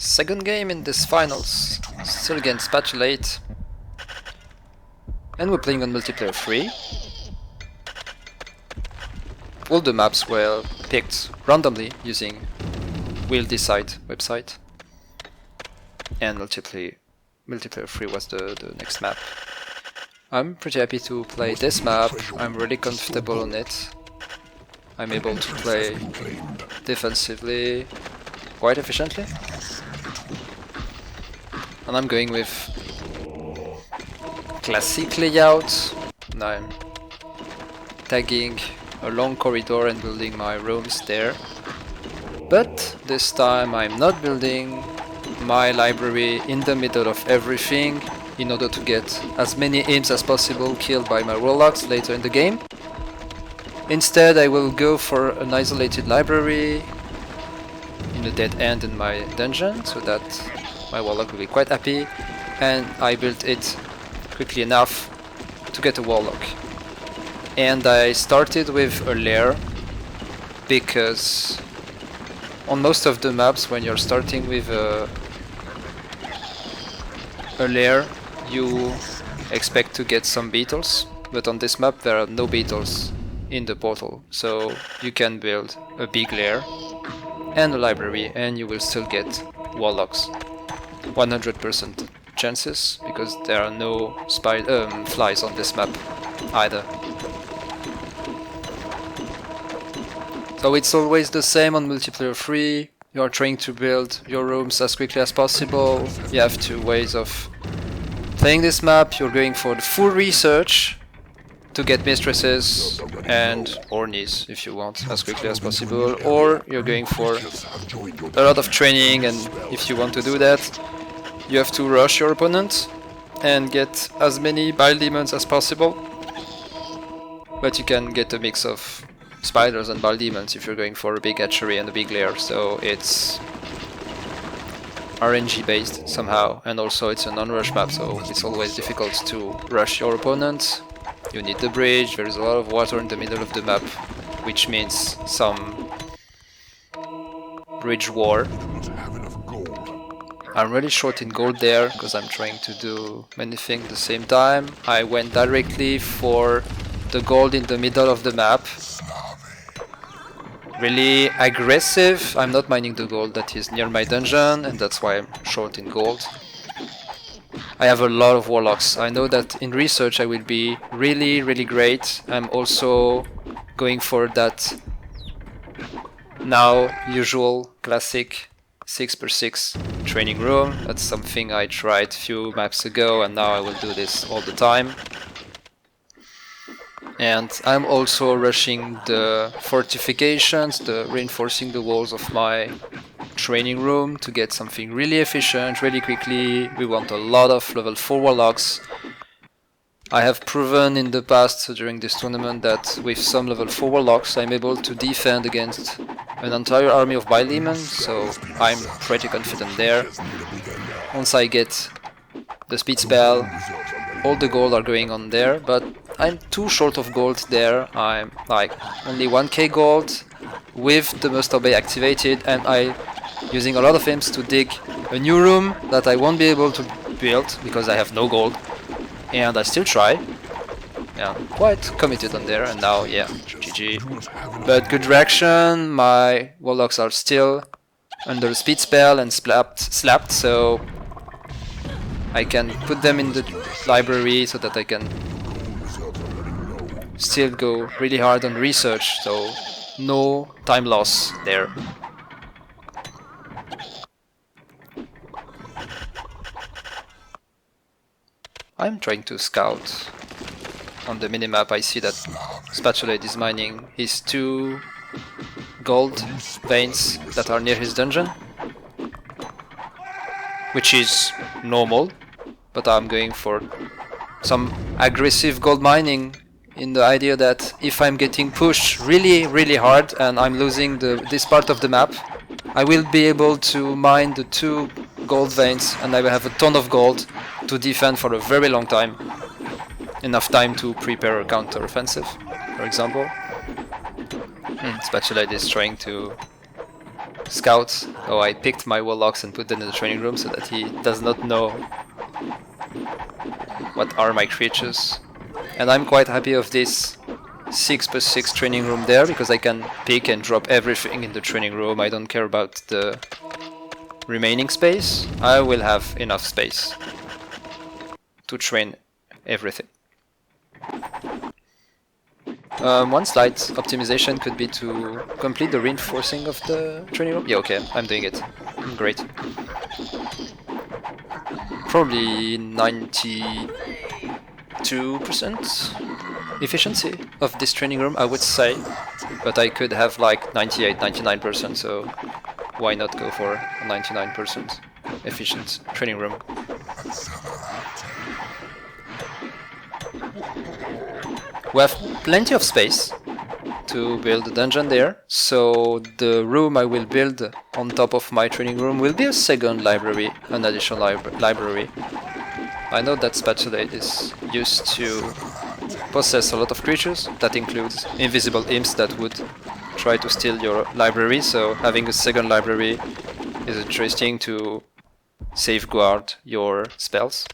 Second game in this finals, still against Spatulade. And we're playing on multiplayer 3. All the maps were picked randomly using Will Decide website. And multiplayer 3 was the next map. I'm pretty happy to play this map, I'm really comfortable on it. I'm able to play defensively quite efficiently. And I'm going with classic layout, and I'm tagging a long corridor and building my rooms there. But this time I'm not building my library in the middle of everything in order to get as many imps as possible killed by my warlocks later in the game. Instead I will go for an isolated library in a dead end in my dungeon so that my warlock will be quite happy, and I built it quickly enough to get a warlock. And I started with a lair because on most of the maps when you're starting with a lair you expect to get some beetles, but on this map there are no beetles in the portal, so you can build a big lair and a library and you will still get warlocks. 100% chances, because there are no flies on this map either. So it's always the same on multiplayer 3, you are trying to build your rooms as quickly as possible. You have two ways of playing this map. You're going for the full research to get mistresses and ornies if you want as quickly as possible, or you're going for a lot of training, and if you want to do that you have to rush your opponent and get as many bile demons as possible. But you can get a mix of spiders and bile demons if you're going for a big hatchery and a big lair, so it's RNG based somehow, and also it's a non-rush map, so it's always difficult to rush your opponent. You need the bridge, there is a lot of water in the middle of the map, which means some bridge war. I'm really short in gold there, because I'm trying to do many things at the same time. I went directly for the gold in the middle of the map. Really aggressive. I'm not mining the gold that is near my dungeon, and that's why I'm short in gold. I have a lot of warlocks. I know that in research I will be really great. I'm also going for that now usual classic 6x6 training room. That's something I tried a few maps ago, and now I will do this all the time. And I'm also rushing the fortifications, reinforcing the walls of my training room to get something really efficient, really quickly. We want a lot of level 4 warlocks. I have proven in the past during this tournament that with some level 4 warlocks I'm able to defend against an entire army of bile demons, so I'm pretty confident there. Once I get the speed spell, all the gold are going on there, but I'm too short of gold there. I'm like only 1k gold with the Muster Bay activated, and I'm using a lot of imps to dig a new room that I won't be able to build because I have no gold. And I still try. Yeah, quite committed on there, and now, yeah, GG. But good reaction, my warlocks are still under speed spell and slapped, so I can put them in the library so that I can still go really hard on research, so no time loss there. I'm trying to scout. On the minimap I see that Spatulade is mining his 2 gold veins that are near his dungeon, which is normal, but I'm going for some aggressive gold mining in the idea that if I'm getting pushed really hard and I'm losing this part of the map, I will be able to mine the 2 gold veins and I will have a ton of gold to defend for a very long time. Enough time to prepare a counter-offensive, for example. Spatulade is trying to scout. Oh, I picked my warlocks and put them in the training room so that he does not know what are my creatures. And I'm quite happy of this 6x6 training room there, because I can pick and drop everything in the training room. I don't care about the remaining space. I will have enough space to train everything. One slight optimization could be to complete the reinforcing of the training room. Yeah, okay, I'm doing it. Great. Probably 92% efficiency of this training room, I would say. But I could have like 98, 99%, so why not go for a 99% efficient training room? We have plenty of space to build a dungeon there, so the room I will build on top of my training room will be a second library, an additional library. I know that Spatulade is used to possess a lot of creatures, that includes invisible imps that would try to steal your library, so having a second library is interesting to safeguard your spells.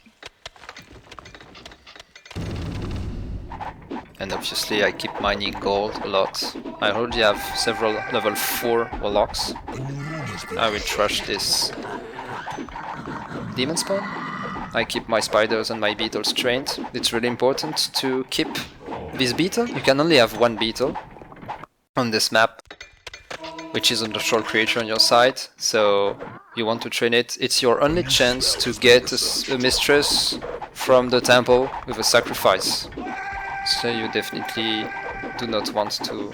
And obviously I keep mining gold a lot. I already have several level 4 warlocks. I will trash this demon spawn. I keep my spiders and my beetles trained. It's really important to keep this beetle. You can only have one beetle on this map, which is a natural creature on your side, so you want to train it. It's your only chance to get a mistress from the temple with a sacrifice. So you definitely do not want to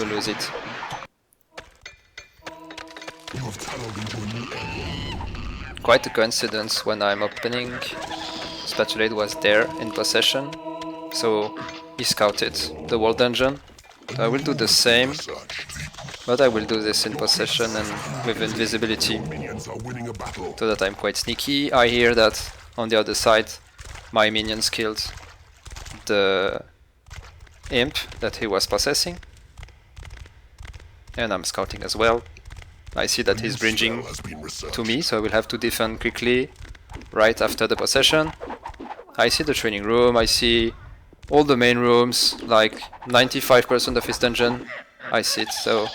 lose it. Quite a coincidence, when I'm opening, Spatulade was there in possession, so he scouted the wall dungeon. I will do the same, but I will do this in possession and with invisibility, so that I'm quite sneaky. I hear that on the other side my minions killed the imp that he was possessing, and I'm scouting as well. I see that he's bringing to me, so I will have to defend quickly right after the possession. I see the training room, I see all the main rooms, like 95% of his dungeon, I see it, so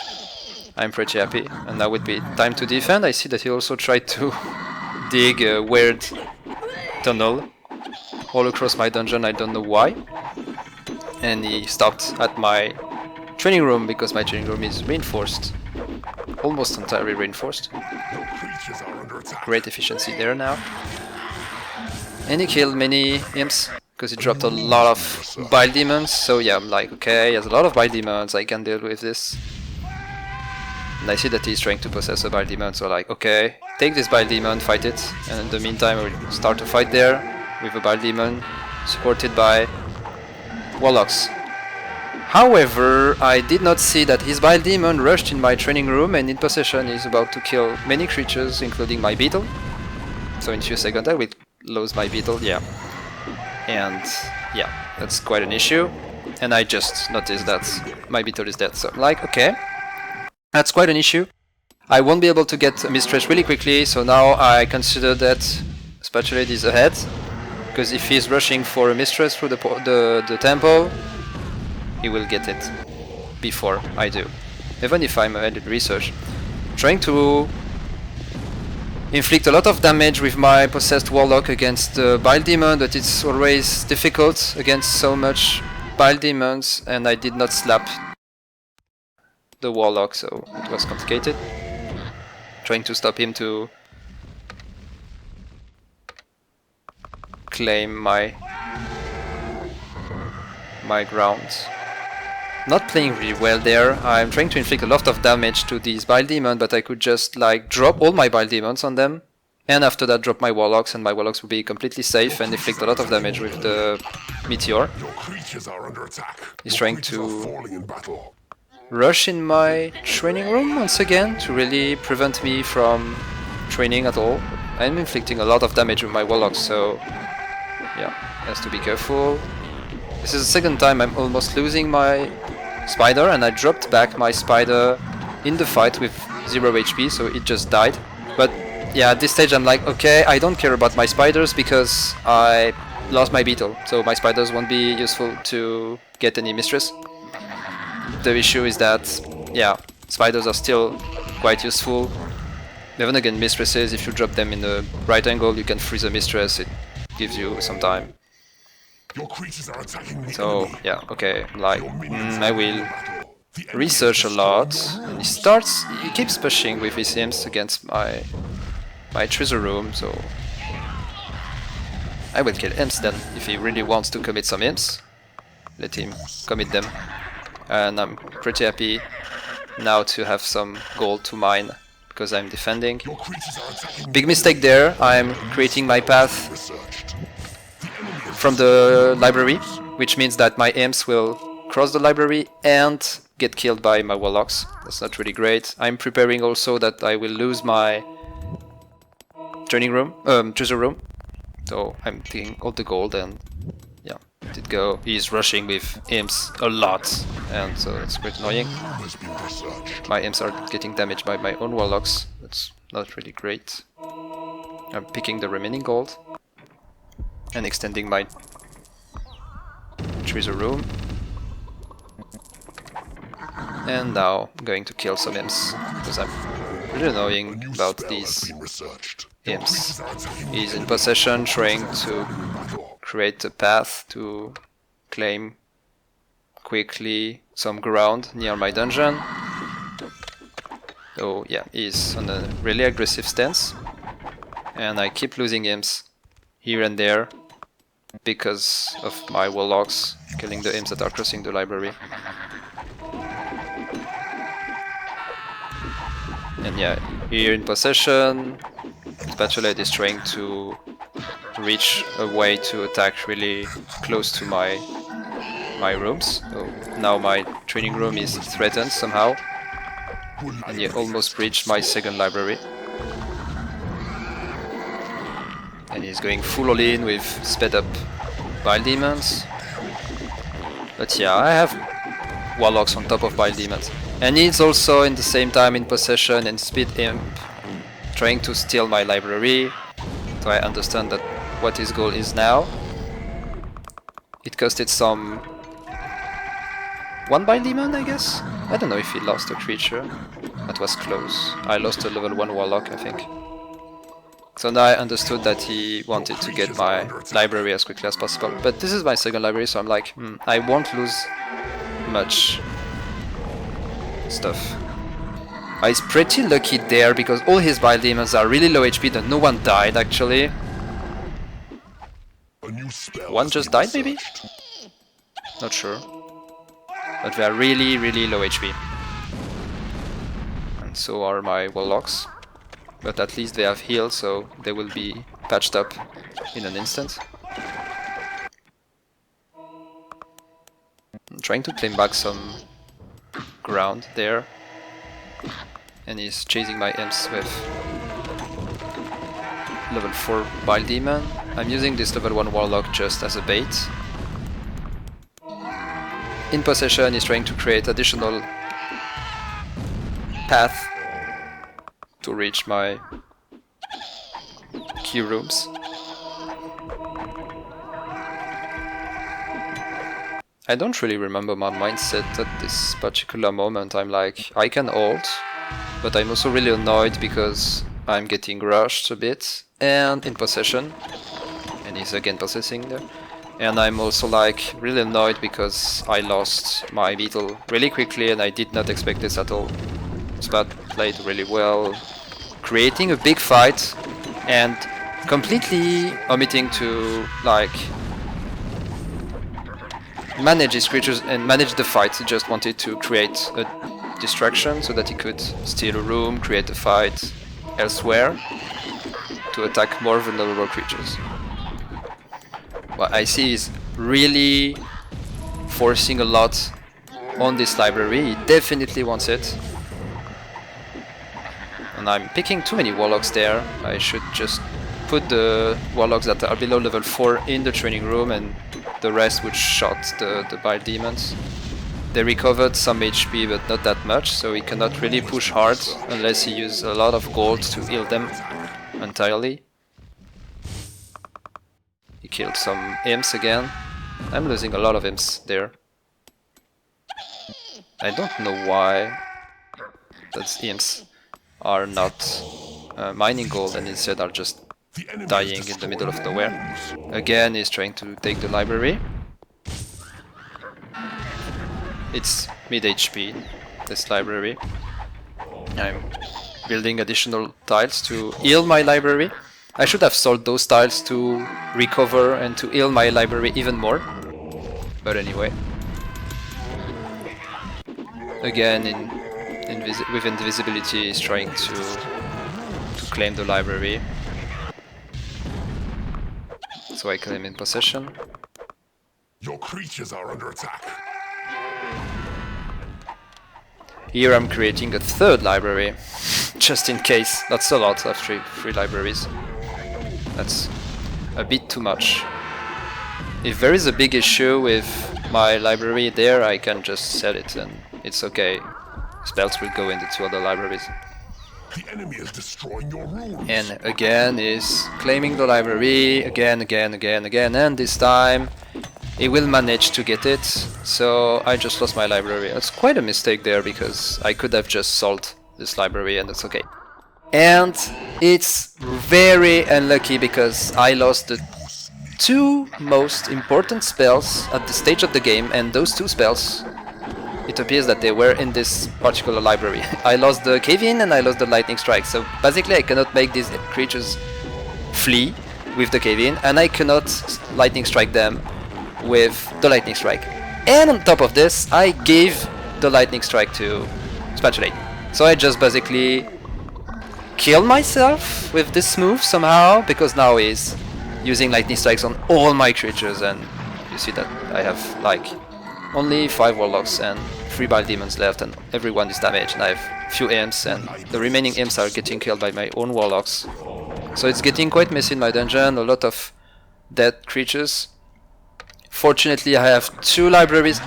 I'm pretty happy. And now would be time to defend. I see that he also tried to dig a weird tunnel all across my dungeon, I don't know why. And he stopped at my training room, because my training room is reinforced. Almost entirely reinforced. Great efficiency there now. And he killed many imps, because he dropped a lot of bile demons. So yeah, I'm like, okay, he has a lot of bile demons, I can deal with this. And I see that he's trying to possess a bile demon, so like, okay, take this bile demon, fight it. And in the meantime, I will start a fight there with a bile demon, supported by warlocks. However, I did not see that his bile demon rushed in my training room, and in possession is about to kill many creatures, including my beetle. So in a few seconds I will lose my beetle, yeah. And yeah, that's quite an issue. And I just noticed that my beetle is dead, so I'm like, okay, that's quite an issue. I won't be able to get a mistress really quickly, so now I consider that Spatulade is ahead. Because if he's rushing for a mistress through the temple, he will get it before I do. Even if I'm ahead in research. Trying to inflict a lot of damage with my possessed warlock against the bile demon, but it's always difficult against so much bile demons, and I did not slap the warlock, so it was complicated. Trying to stop him to claim my grounds. Not playing really well there. I'm trying to inflict a lot of damage to these bile demons, but I could just like drop all my bile demons on them, and after that drop my warlocks, and my warlocks will be completely safe and inflict a lot of damage with the meteor. He's trying to rush in my training room once again to really prevent me from training at all. I'm inflicting a lot of damage with my warlocks, so yeah, has to be careful. This is the second time I'm almost losing my spider, and I dropped back my spider in the fight with 0 HP, so it just died. But yeah, at this stage I'm like, okay, I don't care about my spiders because I lost my beetle, so my spiders won't be useful to get any mistress. The issue is that, yeah, spiders are still quite useful. Even again, mistresses, if you drop them in the right angle, you can freeze a mistress, it gives you some time. Your creatures are attacking the So, enemy. yeah, okay, like, I will research a lot. And he keeps pushing with his imps against my treasure room, so I will kill imps then, if he really wants to commit some imps. Let him commit them. And I'm pretty happy now to have some gold to mine, because I'm defending. Big mistake there, I'm creating my path from the library, which means that my imps will cross the library and get killed by my warlocks. That's not really great. I'm preparing also that I will lose my training room, treasure room. So I'm taking all the gold and yeah, did go. He's rushing with imps a lot, and so it's quite annoying. My imps are getting damaged by my own warlocks. That's not really great. I'm picking the remaining gold and extending my treasure room. And now I'm going to kill some imps, because I'm really annoying about these imps. He's in possession, trying to create a path to claim quickly some ground near my dungeon. So yeah, he's on a really aggressive stance, and I keep losing imps here and there because of my warlocks killing the imps that are crossing the library. And yeah, here in possession, Spatulade is trying to reach a way to attack really close to my rooms. So now my training room is threatened somehow, and he almost reached my second library. And he's going full all in with sped up Bile Demons. But yeah, I have warlocks on top of Bile Demons. And he's also in the same time in possession and speed imp, trying to steal my library. So I understand that what his goal is now. It costed some... one Bile Demon, I guess? I don't know if he lost a creature. That was close. I lost a level 1 warlock, I think. So now I understood that he wanted to get my library as quickly as possible. But this is my second library, so I'm like, I won't lose much stuff. He's pretty lucky there, because all his Bile Demons are really low HP, that no one died actually. One just died maybe? Not sure. But they are really, really low HP. And so are my warlocks. But at least they have heal, so they will be patched up in an instant. I'm trying to claim back some ground there. And he's chasing my imps with level 4 Bile Demon. I'm using this level 1 warlock just as a bait. In possession, he's trying to create additional path to reach my key rooms. I don't really remember my mindset at this particular moment. I'm like, I can ult, but I'm also really annoyed because I'm getting rushed a bit and in possession, and he's again possessing there. And I'm also like really annoyed because I lost my beetle really quickly and I did not expect this at all. Spat played really well, creating a big fight and completely omitting to like manage his creatures and manage the fight. He just wanted to create a distraction so that he could steal a room, create a fight elsewhere to attack more vulnerable creatures. What I see is really forcing a lot on this library. He definitely wants it. And I'm picking too many warlocks there. I should just put the warlocks that are below level 4 in the training room and the rest would shot the Bile Demons. They recovered some HP, but not that much, so he cannot really push hard unless he uses a lot of gold to heal them entirely. He killed some imps again. I'm losing a lot of imps there. I don't know why those imps are not mining gold and instead are just dying in the middle of nowhere. Again, he's trying to take the library. It's mid HP, this library. I'm building additional tiles to heal my library. I should have sold those tiles to recover and to heal my library even more. But anyway. Again, with invisibility, he's trying to claim the library. So I claim in possession. Your creatures are under attack. Here I'm creating a third library, just in case. That's a lot, I have three libraries. That's a bit too much. If there is a big issue with my library there, I can just sell it and it's okay. Spells will go into 2 other libraries. The enemy is destroying your runes. And again is claiming the library, again, and this time he will manage to get it, so I just lost my library. That's quite a mistake there, because I could have just sold this library and it's okay. And it's very unlucky because I lost the 2 most important spells at this stage of the game, and those 2 spells, it appears that they were in this particular library. I lost the cave-in and I lost the lightning strike, so basically I cannot make these creatures flee with the cave-in, and I cannot lightning strike them with the lightning strike. And on top of this, I gave the lightning strike to Spatulade. So I just basically killed myself with this move somehow, because now he's using lightning strikes on all my creatures, and you see that I have like only 5 warlocks and 3 bile demons left, and everyone is damaged, and I have few imps, and the remaining imps are getting killed by my own warlocks. So it's getting quite messy in my dungeon, a lot of dead creatures. Fortunately, I have 2 libraries,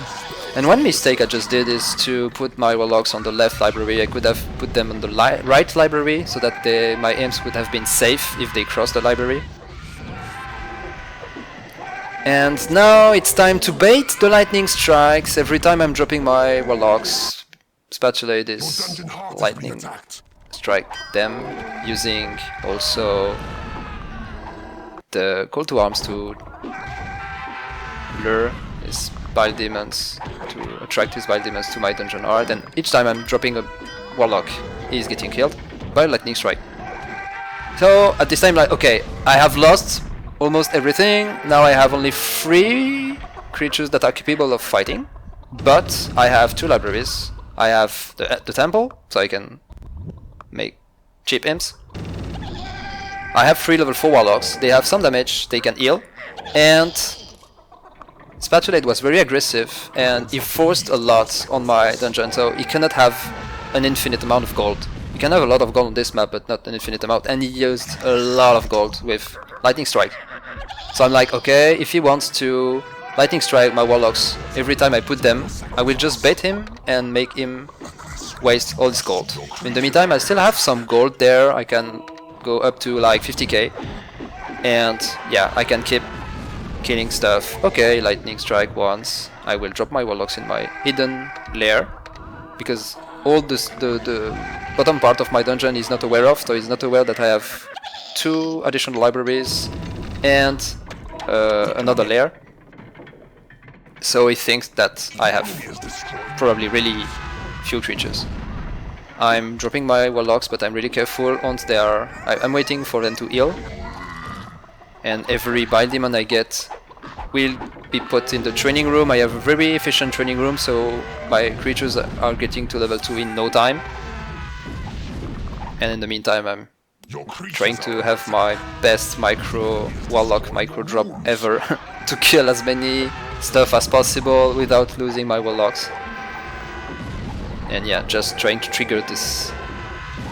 and one mistake I just did is to put my warlocks on the left library. I could have put them on the right library so that my imps would have been safe if they crossed the library. And now it's time to bait the lightning strikes. Every time I'm dropping my warlocks, Spatulade is lightning strike them, using also the call to arms to lure his bile demons, to attract his bile demons to my dungeon art, and each time I'm dropping a warlock, he's getting killed by a lightning strike. So at this time, like, okay, I have lost almost everything. Now I have only 3 creatures that are capable of fighting, but I have 2 libraries. I have the temple, so I can make cheap imps. I have 3 level 4 warlocks. They have some damage, they can heal, and Spatulade was very aggressive and he forced a lot on my dungeon, so he cannot have an infinite amount of gold. You can have a lot of gold on this map, but not an infinite amount, and he used a lot of gold with lightning strike. So I'm like, okay, if he wants to lightning strike my warlocks every time I put them, I will just bait him and make him waste all this gold. In the meantime, I still have some gold there. I can go up to like 50k, and yeah, I can keep killing stuff. Okay, lightning strike once. I will drop my warlocks in my hidden lair, because all this, the bottom part of my dungeon is not aware of, so he's not aware that I have 2 additional libraries and another lair. So he thinks that I have probably really few creatures. I'm dropping my warlocks, but I'm really careful once they are... I'm waiting for them to heal. And every bile demon I get will be put in the training room. I have a very efficient training room, so my creatures are getting to level 2 in no time. And in the meantime, I'm trying to have my best warlock micro drop ever to kill as many stuff as possible without losing my warlocks. And yeah, just trying to trigger this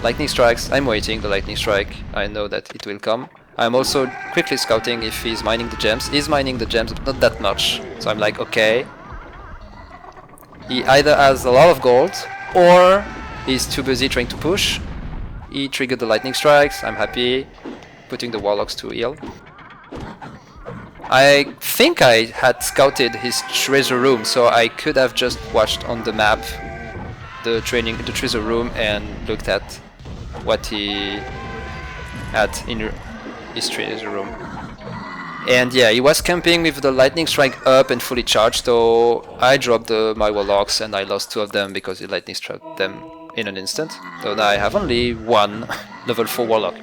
lightning strikes. I'm waiting the lightning strike. I know that it will come. I'm also quickly scouting if he's mining the gems. He's mining the gems, but not that much. So I'm like, okay. He either has a lot of gold or he's too busy trying to push. He triggered the lightning strikes, I'm happy. Putting the warlocks to heal. I think I had scouted his treasure room, so I could have just watched on the map the treasure room and looked at what he had in his treasure room. And yeah, he was camping with the lightning strike up and fully charged, so I dropped my warlocks and I lost 2 of them because he lightning struck them in an instant. So now I have only 1 level 4 warlock.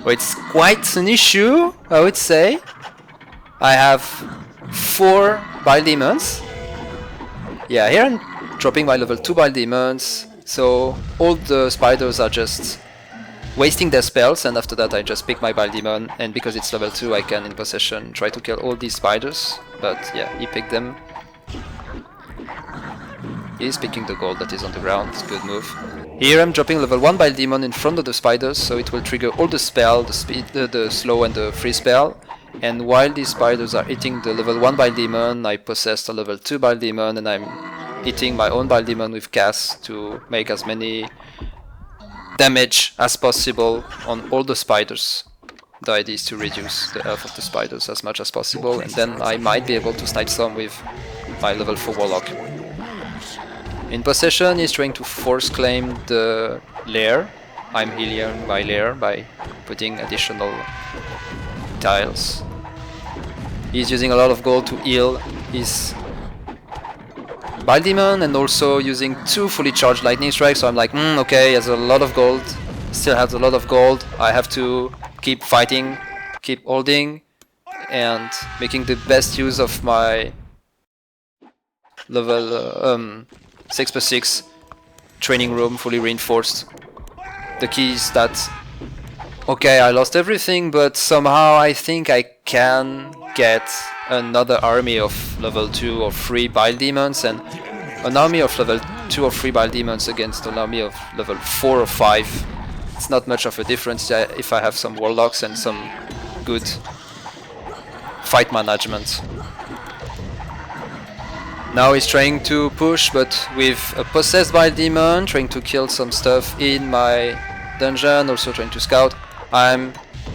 So it's quite an issue, I would say. I have 4 bile demons. Yeah, here I'm dropping my level 2 bile demons, so all the spiders are just wasting their spells, and after that I just pick my bile demon, and because it's level 2 I can in possession try to kill all these spiders, but yeah, he picked them. He's picking the gold that is on the ground, it's a good move. Here I'm dropping level 1 bile demon in front of the spiders, so it will trigger all the spell, the speed, the slow and the free spell. And while these spiders are hitting the level 1 bile demon, I possessed a level 2 bile demon, and I'm hitting my own bile demon with gas to make as many damage as possible on all the spiders. The idea is to reduce the health of the spiders as much as possible, and then I might be able to snipe some with my level 4 warlock. In possession, he's trying to force claim the lair. I'm healing my lair by putting additional tiles. He's using a lot of gold to heal his bile demon and also using 2 fully charged lightning strikes, so I'm like, okay, he has a lot of gold, still has a lot of gold, I have to keep fighting, keep holding, and making the best use of my level 6/6 training room, fully reinforced. The key is that, okay, I lost everything, but somehow I think I can get another army of level 2 or 3 bile demons, and an army of level 2 or 3 bile demons against an army of level 4 or 5. It's not much of a difference if I have some warlocks and some good fight management. Now he's trying to push, but with a possessed bile demon, trying to kill some stuff in my dungeon, also trying to scout. I'm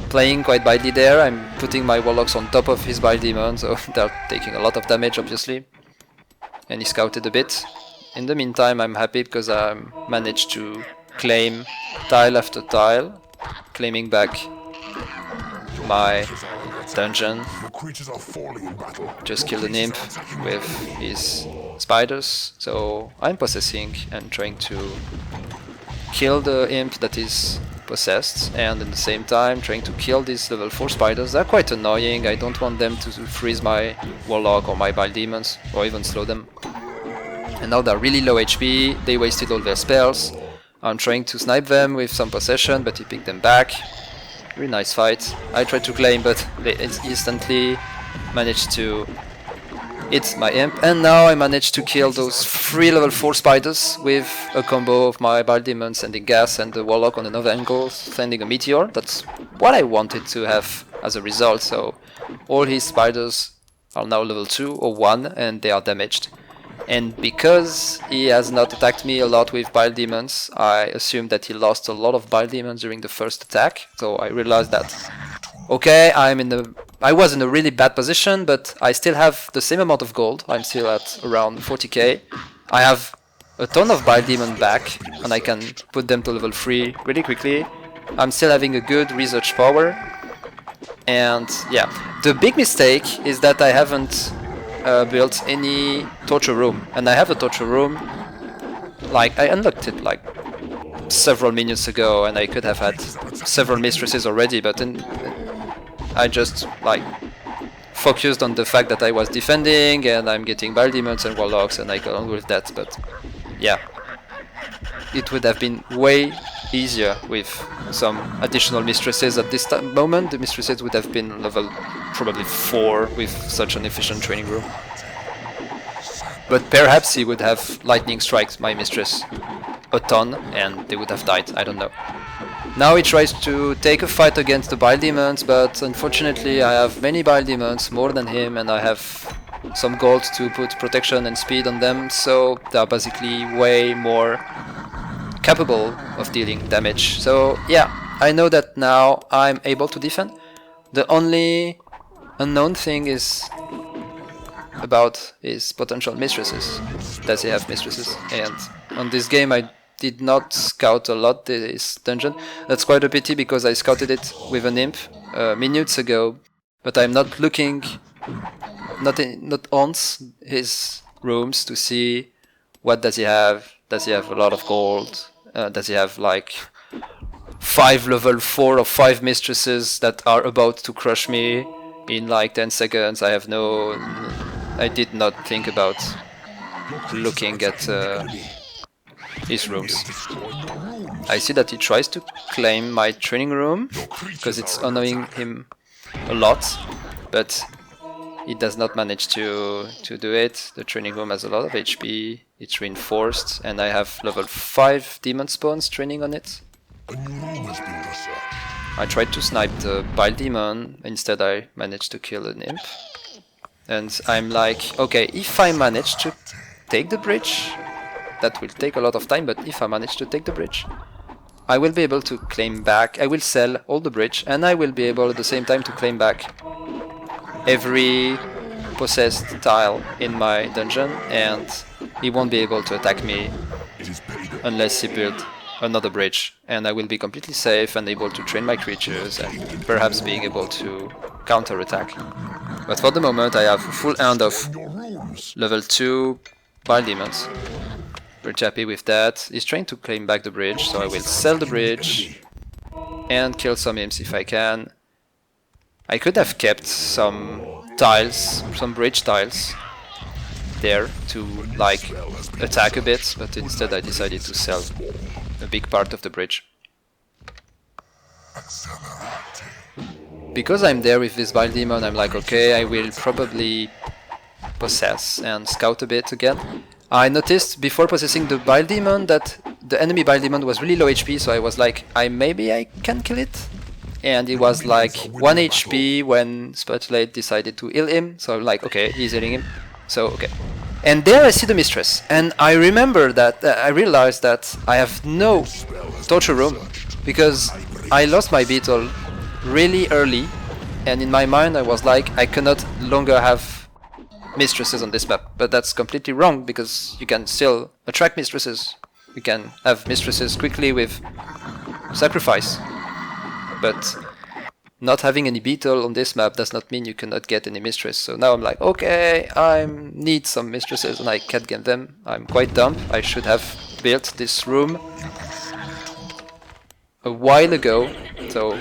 playing quite badly there. I'm putting my warlocks on top of his bile demon, so they're taking a lot of damage obviously. And he scouted a bit. In the meantime, I'm happy because I managed to claim tile after tile, claiming back my dungeon. Just killed an imp with his spiders, so I'm possessing and trying to kill the imp that is possessed, and at the same time trying to kill these level 4 spiders. They're quite annoying, I don't want them to freeze my warlock or my bile demons, or even slow them. And now they're really low HP, they wasted all their spells. I'm trying to snipe them with some possession, but he picked them back. Really nice fight. I tried to claim, but they instantly managed to hit my imp, and now I managed to kill those 3 level 4 spiders with a combo of my bile demon sending gas and the warlock on another angle sending a meteor. That's what I wanted to have as a result, so all his spiders are now level 2 or 1 and they are damaged. And because he has not attacked me a lot with bile demons, I assumed that he lost a lot of bile demons during the first attack, so I realized that okay, I was in a really bad position, but I still have the same amount of gold. I'm still at around 40k. I have a ton of bile demon back, and I can put them to level 3 really quickly. I'm still having a good research power. And yeah, the big mistake is that I haven't built any torture room. And I have a torture room, like I unlocked it like several minutes ago, and I could have had several mistresses already, but then I just like focused on the fact that I was defending and I'm getting bile demons and warlocks, and I got on with that. But yeah, it would have been way easier with some additional mistresses at this moment. The mistresses would have been level probably 4 with such an efficient training room. But perhaps he would have lightning striked my mistress a ton and they would have died, I don't know. Now he tries to take a fight against the bile demons, but unfortunately I have many bile demons, more than him, and I have some gold to put protection and speed on them, so they are basically way more capable of dealing damage. So yeah, I know that now I'm able to defend. The only unknown thing is about his potential mistresses. Does he have mistresses? And on this game I did not scout a lot this dungeon. That's quite a pity because I scouted it with an imp minutes ago, but I'm not looking, not on his rooms to see what does he have. Does he have a lot of gold? Does he have like 5 level 4 or 5 mistresses that are about to crush me in like 10 seconds? I did not think about looking at his rooms. I see that he tries to claim my training room because it's annoying him a lot, but he does not manage to do it. The training room has a lot of HP, it's reinforced, and I have level 5 demon spawns training on it. I tried to snipe the bile demon, instead I managed to kill an imp. And I'm like, okay, if I manage to take the bridge, that will take a lot of time, but if I manage to take the bridge, I will be able to claim back, I will sell all the bridge, and I will be able at the same time to claim back every possessed tile in my dungeon, and he won't be able to attack me unless he builds another bridge, and I will be completely safe and able to train my creatures and perhaps being able to counter-attack. But for the moment I have a full hand of level 2 bile demons. Pretty happy with that. He's trying to claim back the bridge, so I will sell the bridge and kill some imps if I can. I could have kept some tiles, some bridge tiles there to like attack a bit, but instead I decided to sell a big part of the bridge. Because I'm there with this bile demon, I'm like, okay, I will probably possess and scout a bit again. I noticed before possessing the bile demon that the enemy bile demon was really low HP, so I was like, maybe I can kill it. And it was like 1 HP when Spatulade decided to heal him, so I'm like, okay, he's healing him, so okay. And there I see the mistress, and I remember that, I realized that I have no torture room, because I lost my beetle really early, and in my mind I was like, I cannot longer have mistresses on this map, but that's completely wrong, because you can still attract mistresses. You can have mistresses quickly with sacrifice, but not having any beetle on this map does not mean you cannot get any mistress. So now I'm like, okay, I need some mistresses and I can't get them. I'm quite dumb. I should have built this room a while ago, so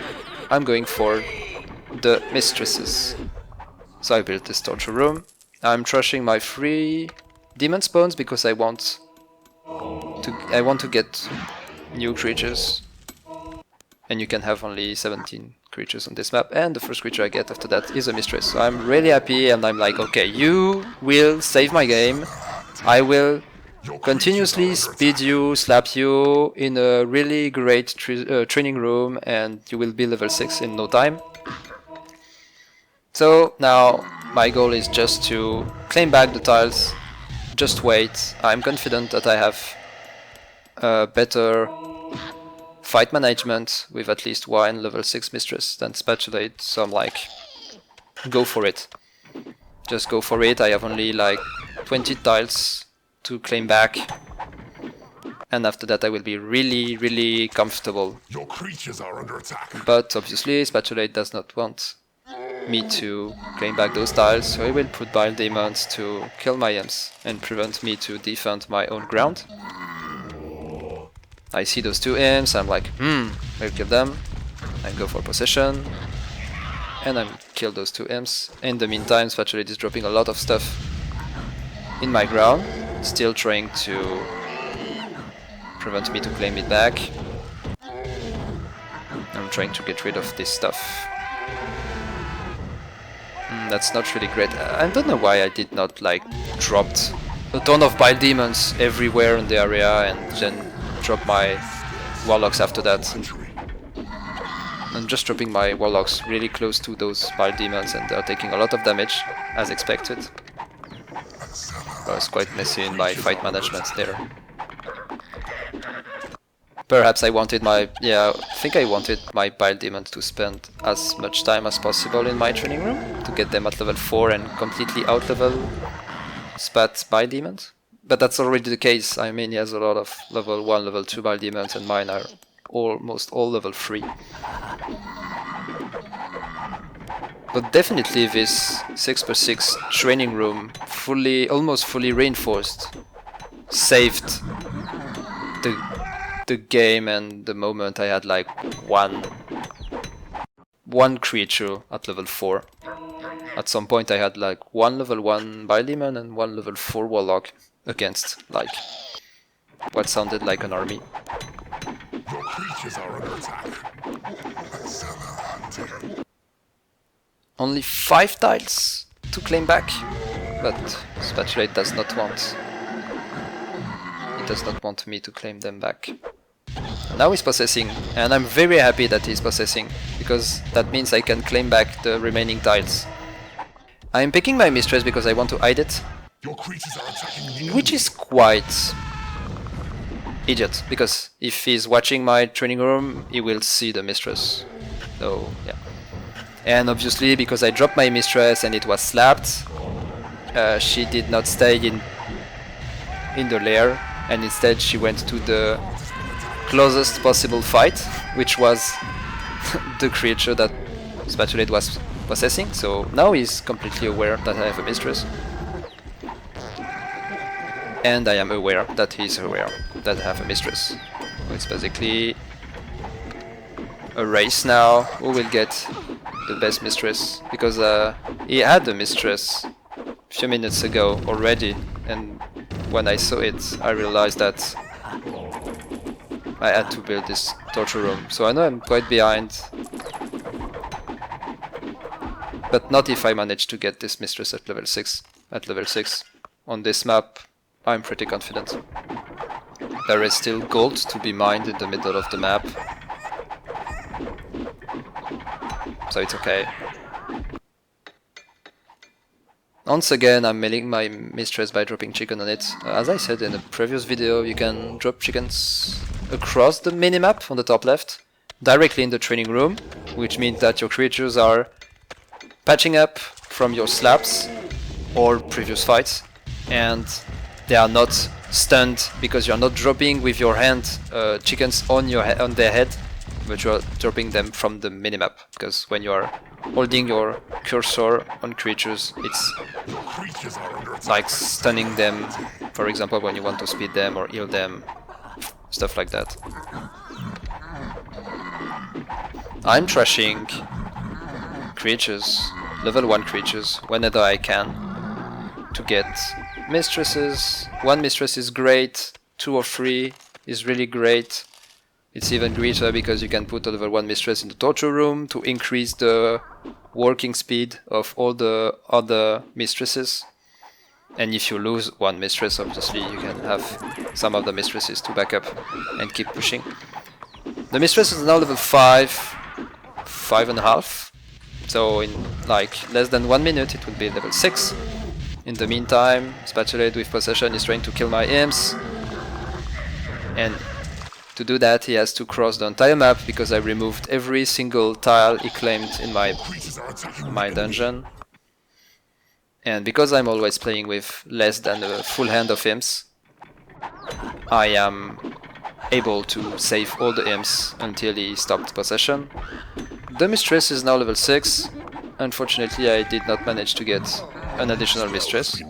I'm going for the mistresses. So I built this torture room. I'm trashing my 3 demon spawns because I want to get new creatures, and you can have only 17 creatures on this map, and the first creature I get after that is a mistress. So I'm really happy, and I'm like, okay, you will save my game. I will continuously speed you, slap you in a really great training room, and you will be level 6 in no time. So now my goal is just to claim back the tiles, just wait. I'm confident that I have a better fight management with at least 1 level 6 mistress than Spatulade, so I'm like, go for it. Just go for it. I have only like 20 tiles to claim back, and after that I will be really, really comfortable. Your creatures are under attack. But obviously Spatulade does not want me to claim back those tiles, so I will put bile demons to kill my imps and prevent me to defend my own ground. I see those 2 imps, I'm like, I'll kill them, and go for possession, and I kill those 2 imps. In the meantime, Spatulade is dropping a lot of stuff in my ground, still trying to prevent me to claim it back. I'm trying to get rid of this stuff. That's not really great. I don't know why I did not like dropped a ton of bile demons everywhere in the area and then drop my warlocks after that. I'm just dropping my warlocks really close to those bile demons, and they're taking a lot of damage as expected. I was quite messy in my fight management there. Perhaps I wanted my... yeah, I think I wanted my Bile Demons to spend as much time as possible in my training room to get them at level 4 and completely out-level Spat Bile Demons. But that's already the case. I mean, he has a lot of level 1, level 2 Bile Demons, and mine are almost all level 3. But definitely this 6x6 training room, almost fully reinforced, saved the game and the moment I had like one creature at level 4. At some point I had like one level 1 Bile Demon and one level 4 Warlock against like what sounded like an army. Your creatures are under attack. Only 5 tiles to claim back, but Spatulade does not want. He does not want me to claim them back. Now he's possessing, and I'm very happy that he's possessing, because that means I can claim back the remaining tiles. I'm picking my Mistress because I want to hide it, Your creatures are attacking which is quite idiot, because if he's watching my training room, he will see the Mistress. So, yeah. And obviously, because I dropped my Mistress and it was slapped, she did not stay in the lair, and instead she went to the closest possible fight, which was the creature that Spatulade was possessing. So now he's completely aware that I have a Mistress. And I am aware that he's aware that I have a Mistress. So it's basically a race now, who will get the best Mistress, because he had a Mistress a few minutes ago already, and when I saw it I realized that I had to build this torture room. So I know I'm quite behind, but not if I manage to get this Mistress at level 6. At level 6 on this map I'm pretty confident. There is still gold to be mined in the middle of the map, so it's okay. Once again, I'm milling my Mistress by dropping chicken on it. As I said in a previous video, you can drop chickens across the minimap on the top left, directly in the training room, which means that your creatures are patching up from your slaps or previous fights, and they are not stunned because you are not dropping with your hand chickens on their head, but you are dropping them from the minimap, because when you are holding your cursor on creatures, it's like stunning them, for example when you want to speed them or heal them, stuff like that. I'm trashing creatures, level 1 creatures, whenever I can, to get mistresses. 1 mistress is great, 2 or 3 is really great. It's even greater because you can put a level 1 mistress in the torture room to increase the working speed of all the other mistresses. And if you lose 1 mistress, obviously you can have some of the mistresses to back up and keep pushing. The mistress is now level 5.5. So in like less than 1 minute it will be level 6. In the meantime, Spatulade with possession is trying to kill my imps. And to do that, he has to cross the entire map because I removed every single tile he claimed in my dungeon. And because I'm always playing with less than a full hand of imps, I am able to save all the imps until he stopped possession. The Mistress is now level 6. Unfortunately, I did not manage to get an additional Mistress,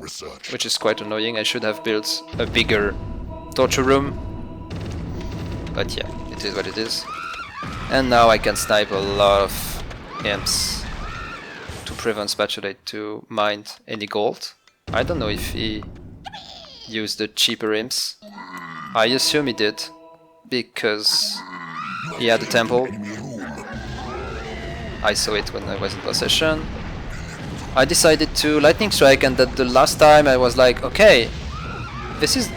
which is quite annoying. I should have built a bigger torture room. But yeah, it is what it is. And now I can snipe a lot of imps to prevent Spatulade to mine any gold. I don't know if he used the cheaper imps. I assume he did, because he had a temple. I saw it when I was in possession. I decided to lightning strike, and that the last time I was like, okay, this is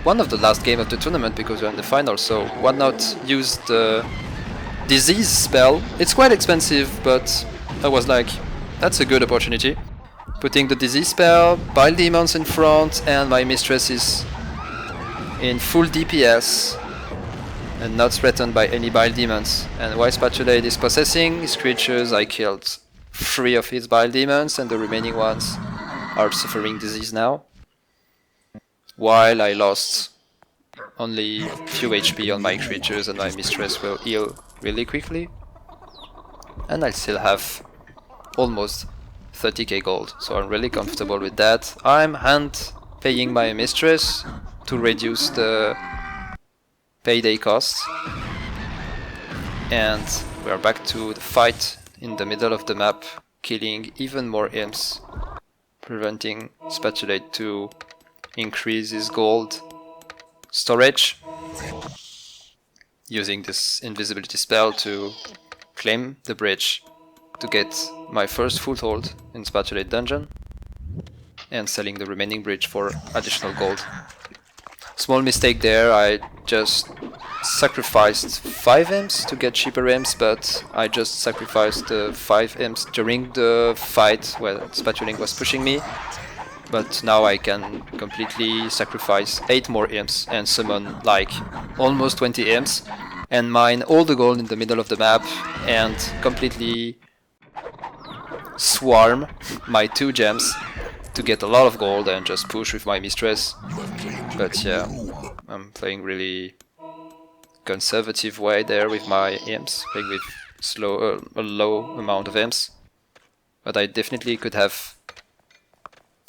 one of the last game of the tournament because we're in the final, so why not use the disease spell? It's quite expensive, but I was like, that's a good opportunity. Putting the disease spell, Bile Demons in front, and my mistress is in full DPS and not threatened by any Bile Demons. And while Spatulade is possessing his creatures, I killed 3 of his Bile Demons and the remaining ones are suffering disease now. While I lost only few HP on my creatures and my mistress will heal really quickly. And I still have almost 30k gold, so I'm really comfortable with that. I'm hand paying my mistress to reduce the payday costs. And we are back to the fight in the middle of the map, killing even more imps, preventing Spatulade to increase his gold storage, using this invisibility spell to claim the bridge to get my first foothold in Spatulade dungeon, and selling the remaining bridge for additional gold. Small mistake there, I just sacrificed 5 imps to get cheaper imps, but I just sacrificed the 5 imps during the fight where Spatulade was pushing me. But now I can completely sacrifice 8 more imps and summon like almost 20 imps and mine all the gold in the middle of the map and completely swarm my 2 gems to get a lot of gold and just push with my mistress. But yeah, I'm playing really conservative way there with my imps, playing with a low amount of imps. But I definitely could have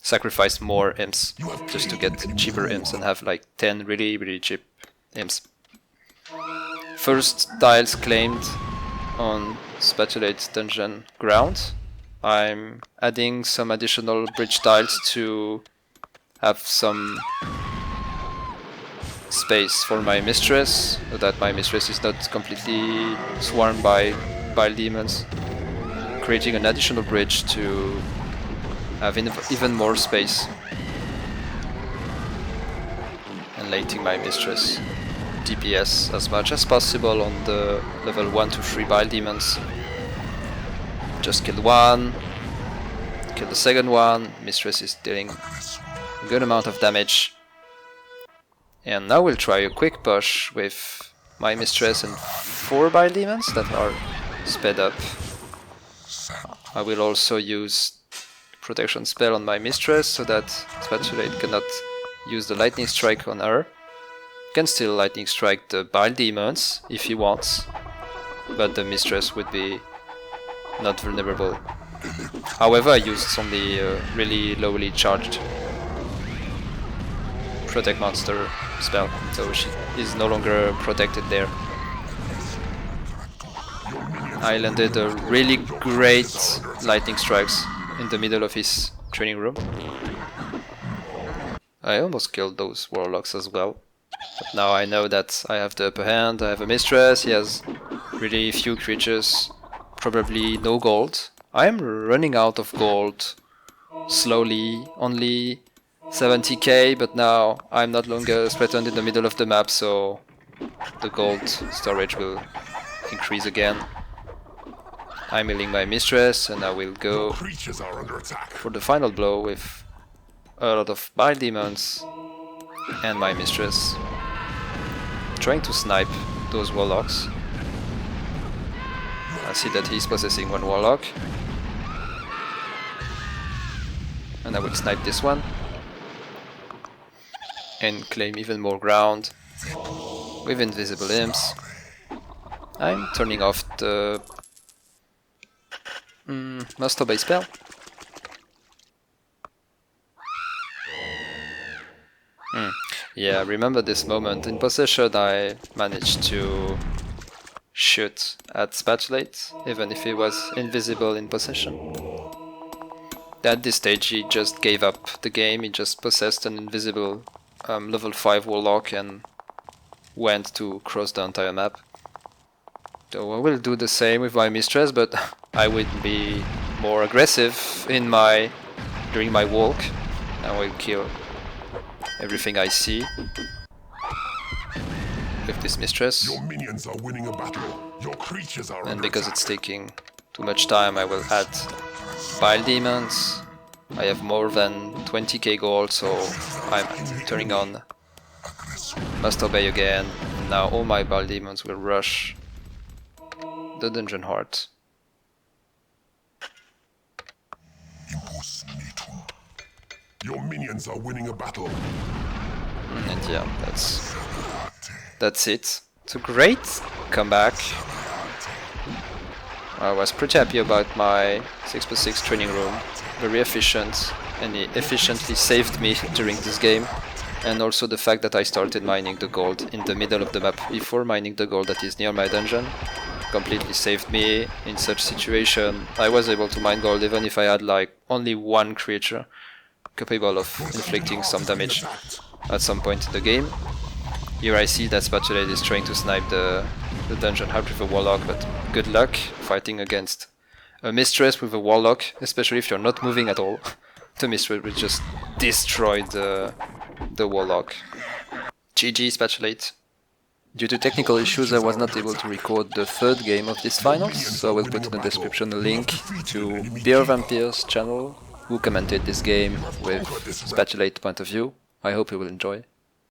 sacrificed more imps just to get cheaper imps and have like 10 really cheap imps. First tiles claimed on Spatulade's dungeon ground. I'm adding some additional bridge tiles to have some space for my mistress, so that my mistress is not completely swarmed by Bile Demons, creating an additional bridge to have even more space, and letting my mistress DPS as much as possible on the level 1 to 3 Bile Demons. Just killed one, kill the second one, mistress is dealing a good amount of damage. And now we'll try a quick push with my mistress and 4 Bile Demons that are sped up. I will also use protection spell on my mistress so that Spatulade cannot use the lightning strike on her. Can still lightning strike the Bile Demons if he wants, but the mistress would be not vulnerable. However, I used only a really lowly charged protect monster spell, so she is no longer protected there. I landed a really great lightning strikes in the middle of his training room. I almost killed those warlocks as well, but now I know that I have the upper hand. I have a mistress, he has really few creatures, probably no gold. I am running out of gold slowly, only 70k, but now I'm not longer threatened in the middle of the map, so the gold storage will increase again. I'm healing my mistress and I will go for the final blow with a lot of Bile Demons and my mistress, trying to snipe those warlocks. I see that he's possessing 1 warlock, and I will snipe this one and claim even more ground with invisible imps. I'm turning off the Master Base spell. Yeah, remember this moment. In possession I managed to shoot at Spatulade, even if he was invisible in possession. At this stage he just gave up the game, he just possessed an invisible level 5 warlock and went to cross the entire map. So I will do the same with my mistress, but I would be more aggressive in during my walk. I will kill everything I see with this mistress. Your minions are winning a battle. Your creatures are And because it's taking too much time, I will add Bile Demons I have more than 20k gold, so I'm turning on Must Obey again. Now all my Bile Demons will rush the Dungeon Heart. Your minions are winning a battle. And yeah, that's it. It's a great comeback. I was pretty happy about my 6x6 training room. Very efficient, and it efficiently saved me during this game. And also the fact that I started mining the gold in the middle of the map before mining the gold that is near my dungeon completely saved me in such situation. I was able to mine gold even if I had like only one creature capable of inflicting some damage at some point in the game. Here I see that Spatulade is trying to snipe the dungeon heart with a warlock, but good luck fighting against a mistress with a warlock, especially if you're not moving at all. The mistress will just destroy the warlock. GG Spatulade. Due to technical issues, I was not able to record the third game of this finals, so I will put in the description a link to Beer Vampire's channel, who commented this game with Spatulate point of view. I hope you will enjoy.